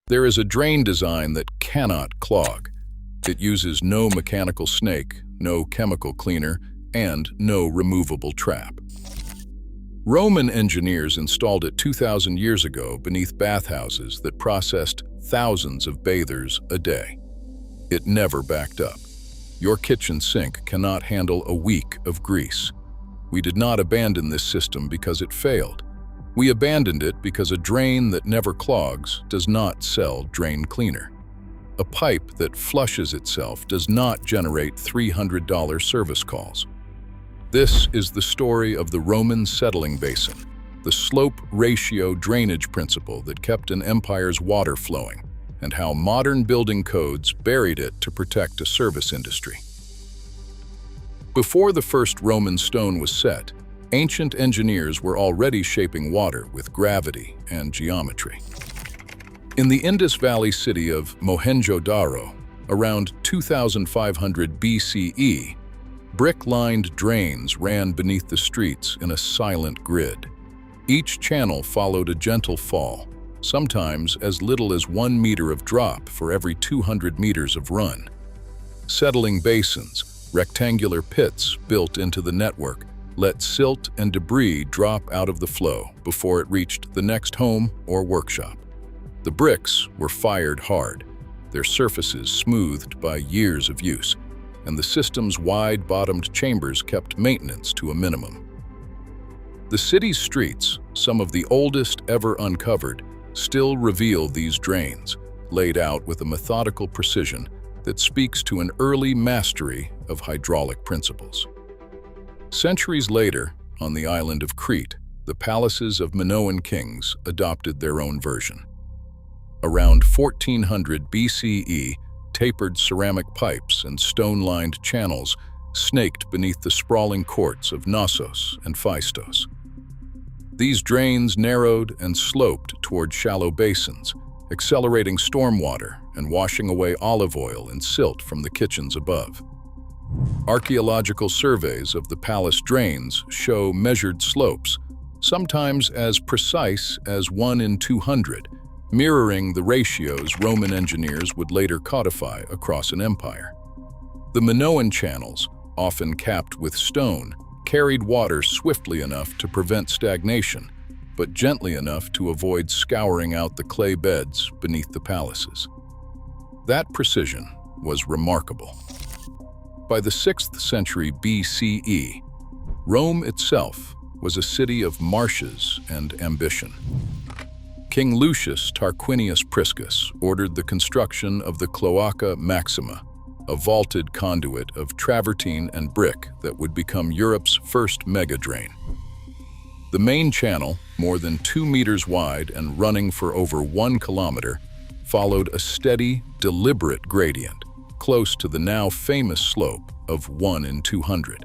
There is a drain design that cannot clog. It uses no mechanical snake, no chemical cleaner, and no removable trap. Roman engineers installed it 2,000 years ago beneath bathhouses that processed thousands of bathers a day. It never backed up. Your kitchen sink cannot handle a week of grease. We did not abandon this system because it failed. We abandoned it because a drain that never clogs does not sell drain cleaner. A pipe that flushes itself does not generate $300 service calls. This is the story of the Roman settling basin, the slope ratio drainage principle that kept an empire's water flowing, and how modern building codes buried it to protect a service industry. Before the first Roman stone was set, ancient engineers were already shaping water with gravity and geometry. In the Indus Valley city of Mohenjo-Daro, around 2500 BCE, brick-lined drains ran beneath the streets in a silent grid. Each channel followed a gentle fall, sometimes as little as 1 meter of drop for every 200 meters of run. Settling basins, rectangular pits built into the network, let silt and debris drop out of the flow before it reached the next home or workshop. The bricks were fired hard, their surfaces smoothed by years of use, and the system's wide-bottomed chambers kept maintenance to a minimum. The city's streets, some of the oldest ever uncovered, still reveal these drains, laid out with a methodical precision that speaks to an early mastery of hydraulic principles. Centuries later, on the island of Crete, the palaces of Minoan kings adopted their own version. Around 1400 BCE, tapered ceramic pipes and stone-lined channels snaked beneath the sprawling courts of Knossos and Phaistos. These drains narrowed and sloped toward shallow basins, accelerating stormwater and washing away olive oil and silt from the kitchens above. Archeological surveys of the palace drains show measured slopes, sometimes as precise as 1 in 200, mirroring the ratios Roman engineers would later codify across an empire. The Minoan channels, often capped with stone, carried water swiftly enough to prevent stagnation, but gently enough to avoid scouring out the clay beds beneath the palaces. That precision was remarkable. By the 6th century BCE, Rome itself was a city of marshes and ambition. King Lucius Tarquinius Priscus ordered the construction of the cloaca maxima, a vaulted conduit of travertine and brick that would become Europe's first mega-drain. The main channel, more than 2 meters wide and running for over 1 kilometer, followed a steady, deliberate gradient, close to the now famous slope of 1 in 200.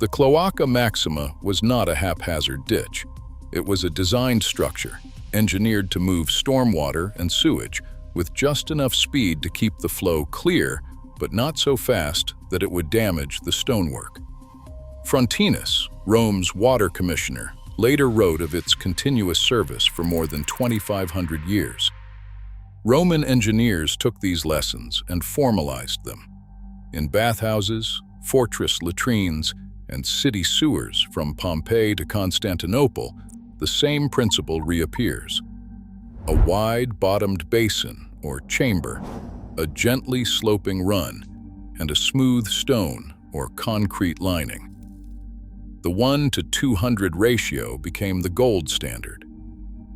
The cloaca maxima was not a haphazard ditch. It was a designed structure, engineered to move stormwater and sewage with just enough speed to keep the flow clear, but not so fast that it would damage the stonework. Frontinus, Rome's water commissioner, later wrote of its continuous service for more than 2,500 years. Roman engineers took these lessons and formalized them. In bathhouses, fortress latrines, and city sewers from Pompeii to Constantinople, the same principle reappears. A wide-bottomed basin, or chamber, a gently sloping run, and a smooth stone, or concrete lining. The 1 to 200 ratio became the gold standard.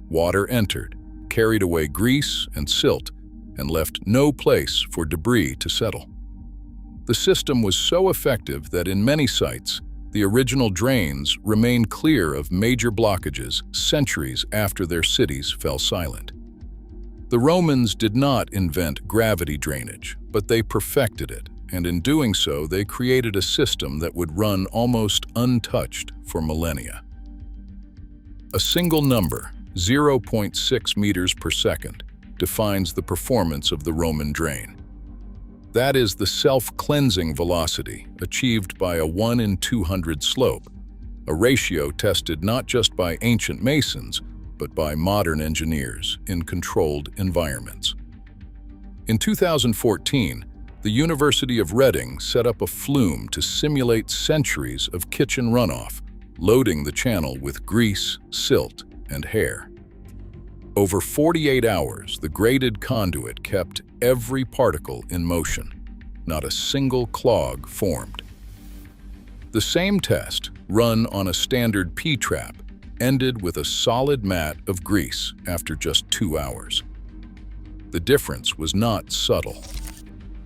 Water entered, carried away grease and silt, and left no place for debris to settle. The system was so effective that in many sites, the original drains remained clear of major blockages centuries after their cities fell silent. The Romans did not invent gravity drainage, but they perfected it, and in doing so, they created a system that would run almost untouched for millennia. A single number, 0.6 meters per second, defines the performance of the Roman drain. That is the self-cleansing velocity achieved by a 1 in 200 slope, a ratio tested not just by ancient masons, but by modern engineers in controlled environments. In 2014, the University of Reading set up a flume to simulate centuries of kitchen runoff, loading the channel with grease, silt, and hair. Over 48 hours, the graded conduit kept every particle in motion. Not a single clog formed. The same test, run on a standard P-trap, ended with a solid mat of grease after just 2 hours. The difference was not subtle.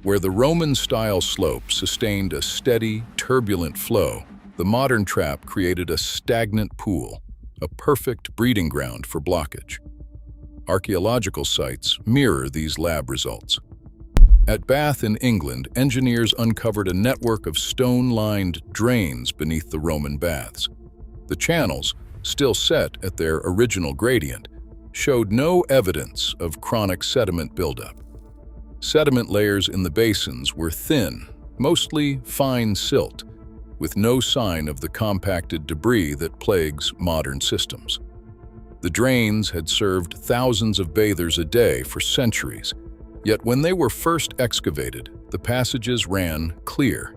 Where the Roman-style slope sustained a steady, turbulent flow, the modern trap created a stagnant pool, a perfect breeding ground for blockage. Archaeological sites mirror these lab results. At Bath in England, engineers uncovered a network of stone-lined drains beneath the Roman baths. The channels, still set at their original gradient, showed no evidence of chronic sediment buildup. Sediment layers in the basins were thin, mostly fine silt, with no sign of the compacted debris that plagues modern systems. The drains had served thousands of bathers a day for centuries, yet when they were first excavated, the passages ran clear.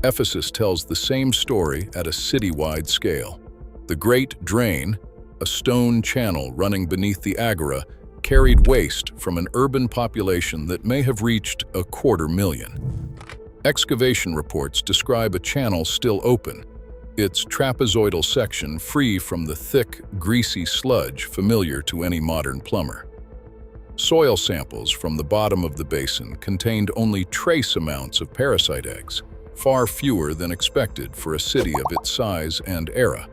Ephesus tells the same story at a citywide scale. The Great Drain, a stone channel running beneath the agora, carried waste from an urban population that may have reached 250,000. Excavation reports describe a channel still open, its trapezoidal section free from the thick, greasy sludge familiar to any modern plumber. Soil samples from the bottom of the basin contained only trace amounts of parasite eggs, far fewer than expected for a city of its size and era.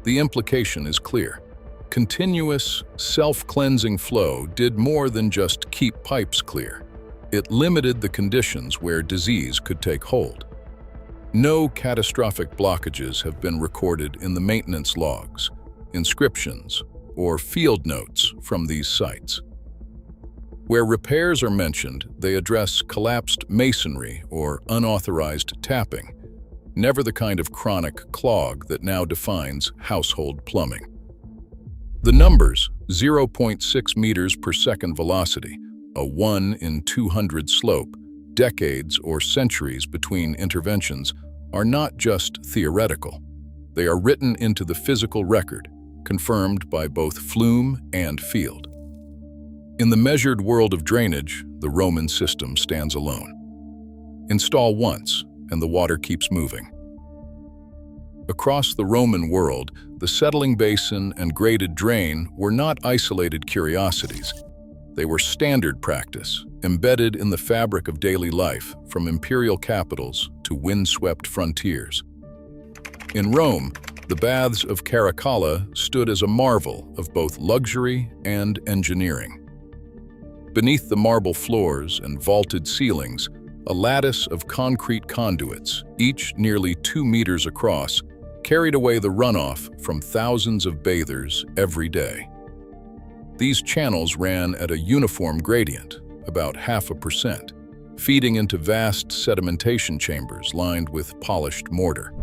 The implication is clear. Continuous, self-cleansing flow did more than just keep pipes clear. It limited the conditions where disease could take hold. No catastrophic blockages have been recorded in the maintenance logs, inscriptions, or field notes from these sites. Where repairs are mentioned, they address collapsed masonry or unauthorized tapping, never the kind of chronic clog that now defines household plumbing. The numbers, 0.6 meters per second velocity, a 1 in 200 slope, decades or centuries between interventions, are not just theoretical. They are written into the physical record, confirmed by both flume and field. In the measured world of drainage, the Roman system stands alone. Install once, and the water keeps moving. Across the Roman world, the settling basin and graded drain were not isolated curiosities. They were standard practice, embedded in the fabric of daily life, from imperial capitals to windswept frontiers. In Rome, the baths of Caracalla stood as a marvel of both luxury and engineering. Beneath the marble floors and vaulted ceilings, a lattice of concrete conduits, each nearly 2 meters across, carried away the runoff from thousands of bathers every day. These channels ran at a uniform gradient, about 0.5%, feeding into vast sedimentation chambers lined with polished mortar.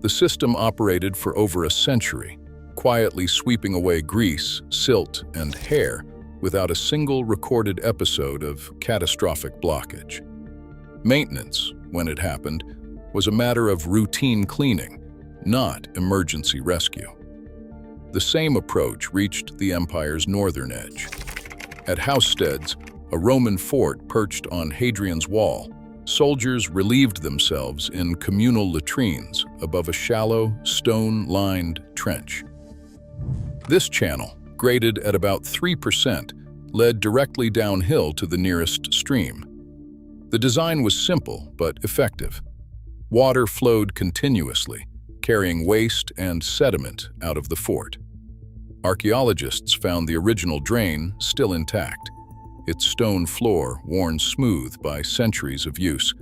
The system operated for over a century, quietly sweeping away grease, silt, and hair without a single recorded episode of catastrophic blockage. Maintenance, when it happened, was a matter of routine cleaning, not emergency rescue. The same approach reached the empire's northern edge. At Housesteads, a Roman fort perched on Hadrian's Wall, soldiers relieved themselves in communal latrines above a shallow, stone-lined trench. This channel, graded at about 3%, led directly downhill to the nearest stream. The design was simple but effective. Water flowed continuously, carrying waste and sediment out of the fort. Archaeologists found the original drain still intact, its stone floor worn smooth by centuries of use,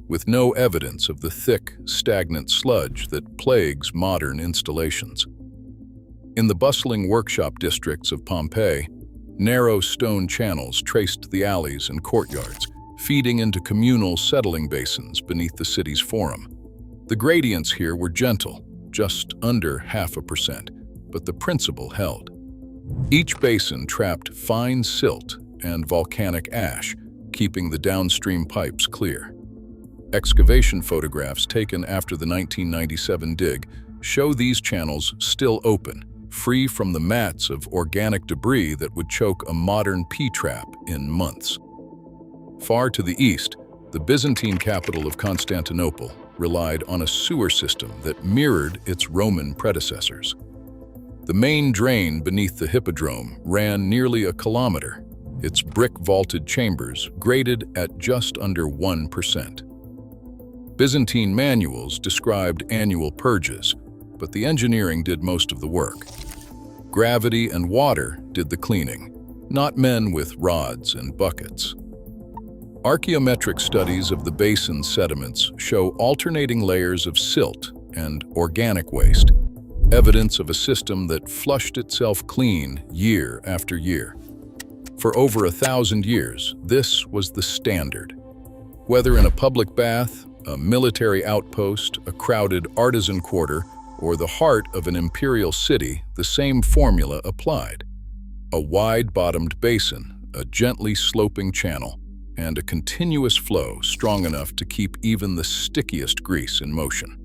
with no evidence of the thick, stagnant sludge that plagues modern installations. In the bustling workshop districts of Pompeii, narrow stone channels traced the alleys and courtyards, feeding into communal settling basins beneath the city's forum. The gradients here were gentle, just under 0.5%, but the principle held. Each basin trapped fine silt and volcanic ash, keeping the downstream pipes clear. Excavation photographs taken after the 1997 dig show these channels still open, free from the mats of organic debris that would choke a modern P-trap in months. Far to the east, the Byzantine capital of Constantinople relied on a sewer system that mirrored its Roman predecessors. The main drain beneath the hippodrome ran nearly a kilometer, its brick-vaulted chambers graded at just under 1%. Byzantine manuals described annual purges, but the engineering did most of the work. Gravity and water did the cleaning, not men with rods and buckets. Archaeometric studies of the basin's sediments show alternating layers of silt and organic waste, evidence of a system that flushed itself clean year after year. For over 1,000 years, this was the standard. Whether in a public bath, a military outpost, a crowded artisan quarter, or the heart of an imperial city, the same formula applied. A wide-bottomed basin, a gently sloping channel, and a continuous flow strong enough to keep even the stickiest grease in motion.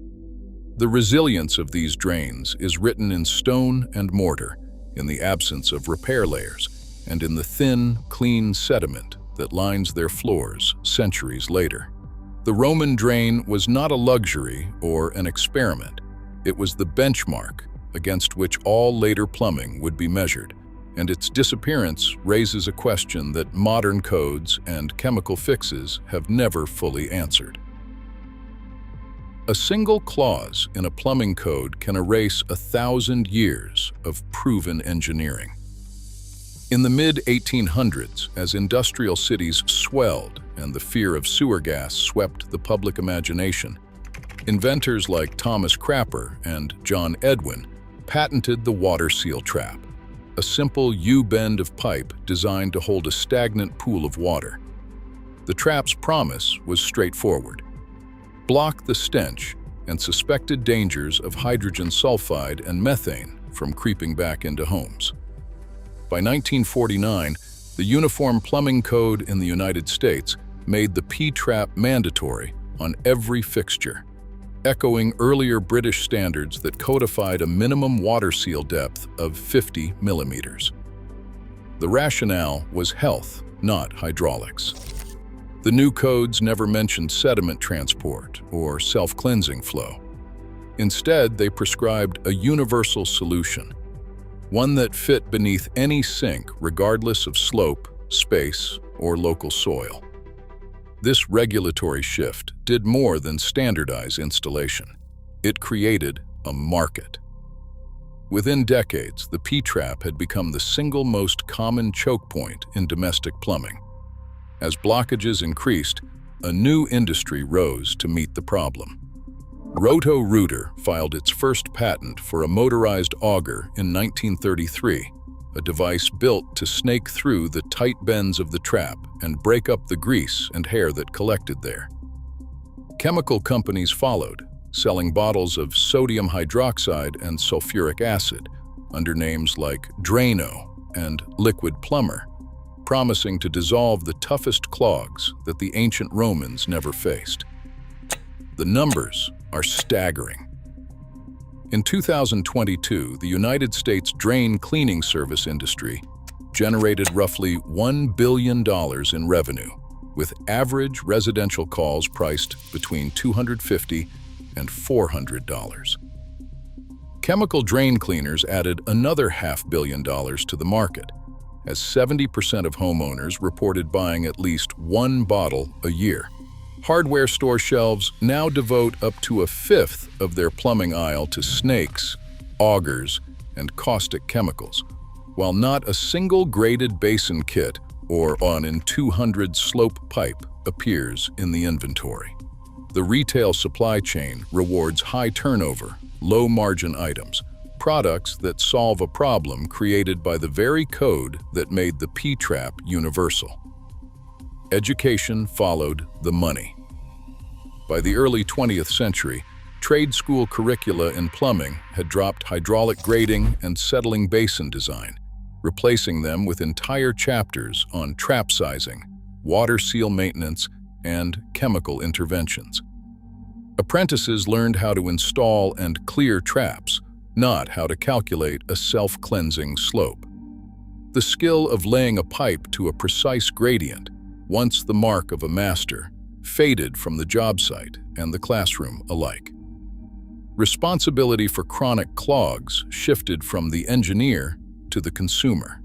The resilience of these drains is written in stone and mortar, in the absence of repair layers, and in the thin, clean sediment that lines their floors centuries later. The Roman drain was not a luxury or an experiment. It was the benchmark against which all later plumbing would be measured, and its disappearance raises a question that modern codes and chemical fixes have never fully answered. A single clause in a plumbing code can erase 1,000 years of proven engineering. In the mid-1800s, as industrial cities swelled and the fear of sewer gas swept the public imagination, inventors like Thomas Crapper and John Edwin patented the water seal trap, a simple U-bend of pipe designed to hold a stagnant pool of water. The trap's promise was straightforward: block the stench and suspected dangers of hydrogen sulfide and methane from creeping back into homes. By 1949, the Uniform Plumbing Code in the United States made the P-trap mandatory on every fixture, echoing earlier British standards that codified a minimum water seal depth of 50 millimeters. The rationale was health, not hydraulics. The new codes never mentioned sediment transport or self-cleansing flow. Instead, they prescribed a universal solution, one that fit beneath any sink regardless of slope, space, or local soil. This regulatory shift did more than standardize installation. It created a market. Within decades, the P-trap had become the single most common choke point in domestic plumbing. As blockages increased, a new industry rose to meet the problem. Roto-Rooter filed its first patent for a motorized auger in 1933, a device built to snake through the tight bends of the trap and break up the grease and hair that collected there. Chemical companies followed, selling bottles of sodium hydroxide and sulfuric acid under names like Drano and Liquid Plumber, promising to dissolve the toughest clogs that the ancient Romans never faced. The numbers are staggering. In 2022, the United States drain cleaning service industry generated roughly $1 billion in revenue, with average residential calls priced between $250 and $400. Chemical drain cleaners added another $500 million to the market, as 70% of homeowners reported buying at least one bottle a year. Hardware store shelves now devote up to a fifth of their plumbing aisle to snakes, augers, and caustic chemicals, while not a single graded basin kit or 1-in-200 slope pipe appears in the inventory. The retail supply chain rewards high turnover, low margin items, products that solve a problem created by the very code that made the P-trap universal. Education followed the money. By the early 20th century, trade school curricula in plumbing had dropped hydraulic grading and settling basin design, replacing them with entire chapters on trap sizing, water seal maintenance, and chemical interventions. Apprentices learned how to install and clear traps, not how to calculate a self-cleansing slope. The skill of laying a pipe to a precise gradient, once the mark of a master, faded from the job site and the classroom alike. Responsibility for chronic clogs shifted from the engineer to the consumer.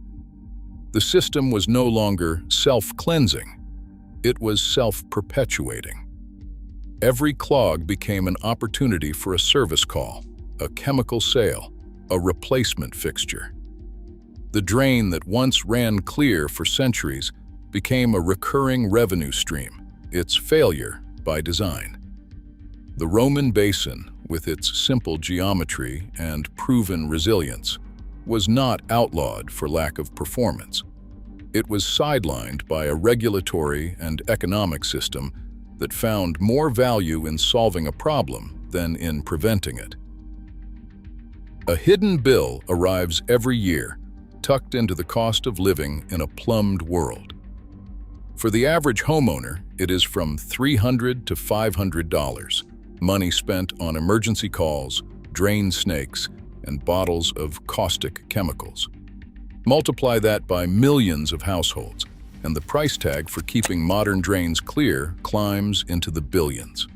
The system was no longer self-cleansing, it was self-perpetuating. Every clog became an opportunity for a service call, a chemical sale, a replacement fixture. The drain that once ran clear for centuries became a recurring revenue stream, its failure by design. The Roman basin, with its simple geometry and proven resilience, was not outlawed for lack of performance. It was sidelined by a regulatory and economic system that found more value in solving a problem than in preventing it. A hidden bill arrives every year, tucked into the cost of living in a plumbed world. For the average homeowner, it is from $300 to $500, money spent on emergency calls, drain snakes, and bottles of caustic chemicals. Multiply that by millions of households, and the price tag for keeping modern drains clear climbs into the billions.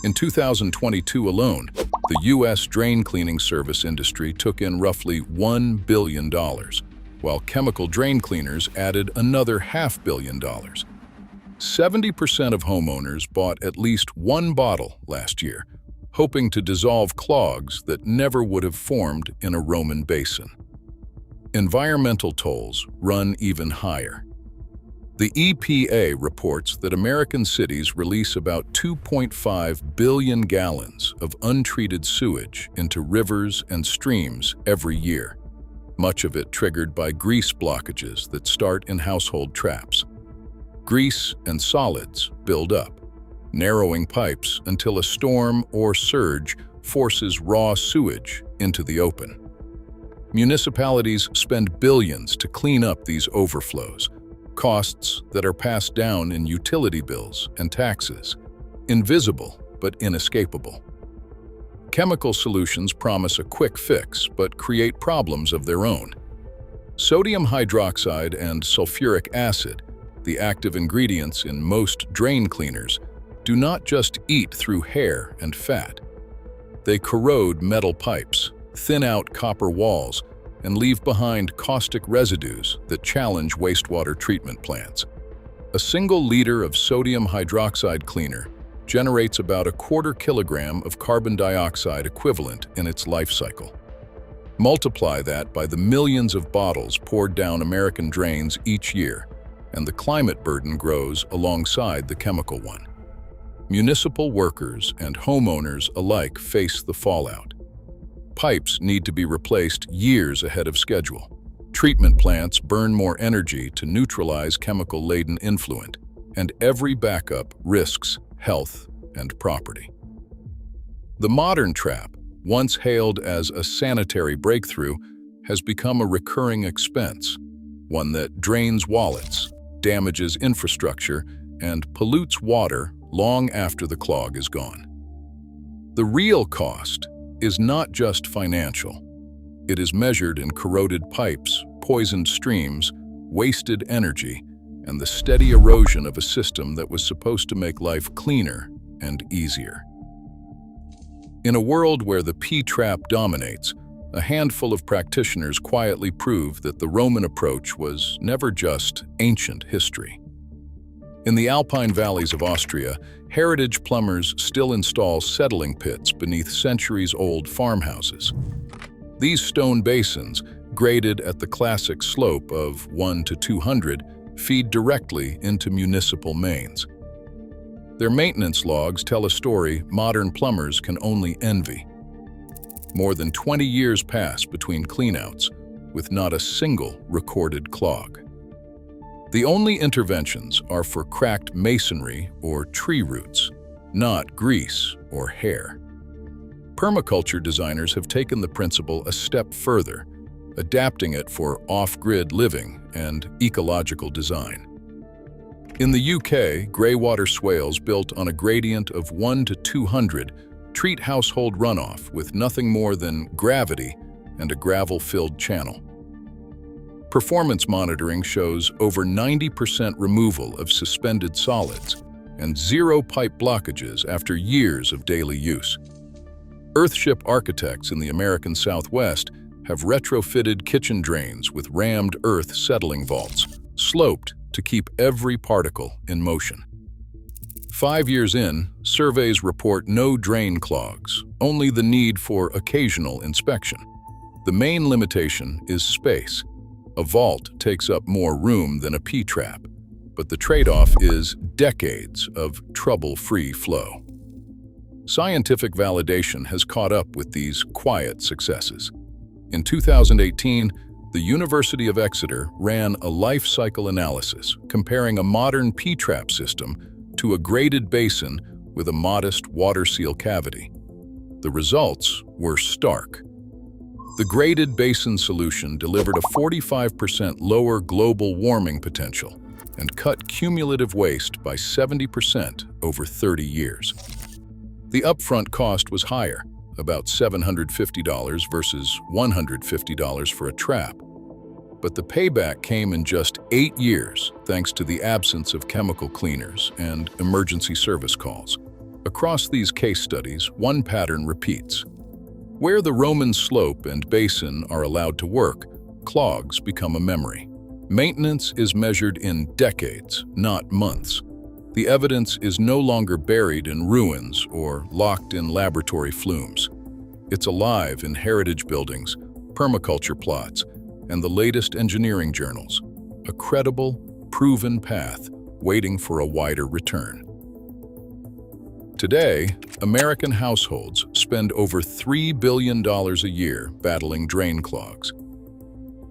In 2022 alone, the U.S. drain cleaning service industry took in roughly $1 billion, while chemical drain cleaners added another $500 million. 70% of homeowners bought at least one bottle last year, hoping to dissolve clogs that never would have formed in a Roman basin. Environmental tolls run even higher. The EPA reports that American cities release about 2.5 billion gallons of untreated sewage into rivers and streams every year, much of it triggered by grease blockages that start in household traps. Grease and solids build up, narrowing pipes until a storm or surge forces raw sewage into the open. Municipalities spend billions to clean up these overflows, costs that are passed down in utility bills and taxes, invisible but inescapable. Chemical solutions promise a quick fix but create problems of their own. Sodium hydroxide and sulfuric acid, the active ingredients in most drain cleaners, do not just eat through hair and fat. They corrode metal pipes, thin out copper walls, and leave behind caustic residues that challenge wastewater treatment plants. A single liter of sodium hydroxide cleaner generates about a quarter kilogram of carbon dioxide equivalent in its life cycle. Multiply that by the millions of bottles poured down American drains each year, and the climate burden grows alongside the chemical one. Municipal workers and homeowners alike face the fallout. Pipes need to be replaced years ahead of schedule. Treatment plants burn more energy to neutralize chemical-laden influent, and every backup risks health and property. The modern trap, once hailed as a sanitary breakthrough, has become a recurring expense, one that drains wallets, damages infrastructure, and pollutes water long after the clog is gone. The real cost is not just financial. It is measured in corroded pipes, poisoned streams, wasted energy, and the steady erosion of a system that was supposed to make life cleaner and easier. In a world where the P-trap dominates, a handful of practitioners quietly prove that the Roman approach was never just ancient history. In the Alpine valleys of Austria, heritage plumbers still install settling pits beneath centuries-old farmhouses. These stone basins, graded at the classic slope of 1 to 200, feed directly into municipal mains. Their maintenance logs tell a story modern plumbers can only envy. More than 20 years pass between cleanouts, with not a single recorded clog. The only interventions are for cracked masonry or tree roots, not grease or hair. Permaculture designers have taken the principle a step further. adapting it for off-grid living and ecological design. In the UK, greywater swales built on a gradient of 1 to 200 treat household runoff with nothing more than gravity and a gravel-filled channel. Performance monitoring shows over 90% removal of suspended solids and 0 pipe blockages after years of daily use. Earthship architects in the American Southwest have retrofitted kitchen drains with rammed earth settling vaults, sloped to keep every particle in motion. 5 years in, surveys report no drain clogs, only the need for occasional inspection. The main limitation is space. A vault takes up more room than a P-trap, but the trade-off is decades of trouble-free flow. Scientific validation has caught up with these quiet successes. In 2018, the University of Exeter ran a life cycle analysis comparing a modern P-trap system to a graded basin with a modest water seal cavity. The results were stark. The graded basin solution delivered a 45% lower global warming potential and cut cumulative waste by 70% over 30 years. The upfront cost was higher, about $750 versus $150 for a trap. But the payback came in just 8 years thanks to the absence of chemical cleaners and emergency service calls. Across these case studies, one pattern repeats. Where the Roman slope and basin are allowed to work, clogs become a memory. Maintenance is measured in decades, not months. The evidence is no longer buried in ruins or locked in laboratory flumes. It's alive in heritage buildings, permaculture plots, and the latest engineering journals. A credible, proven path waiting for a wider return. Today, American households spend over $3 billion a year battling drain clogs.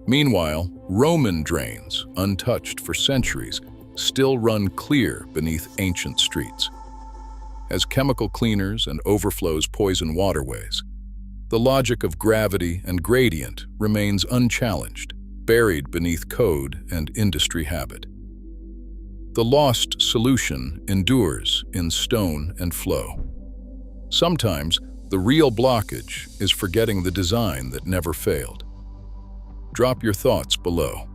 Meanwhile, Roman drains, untouched for centuries, still run clear beneath ancient streets. As chemical cleaners and overflows poison waterways, the logic of gravity and gradient remains unchallenged, buried beneath code and industry habit. The lost solution endures in stone and flow. Sometimes, the real blockage is forgetting the design that never failed. Drop your thoughts below.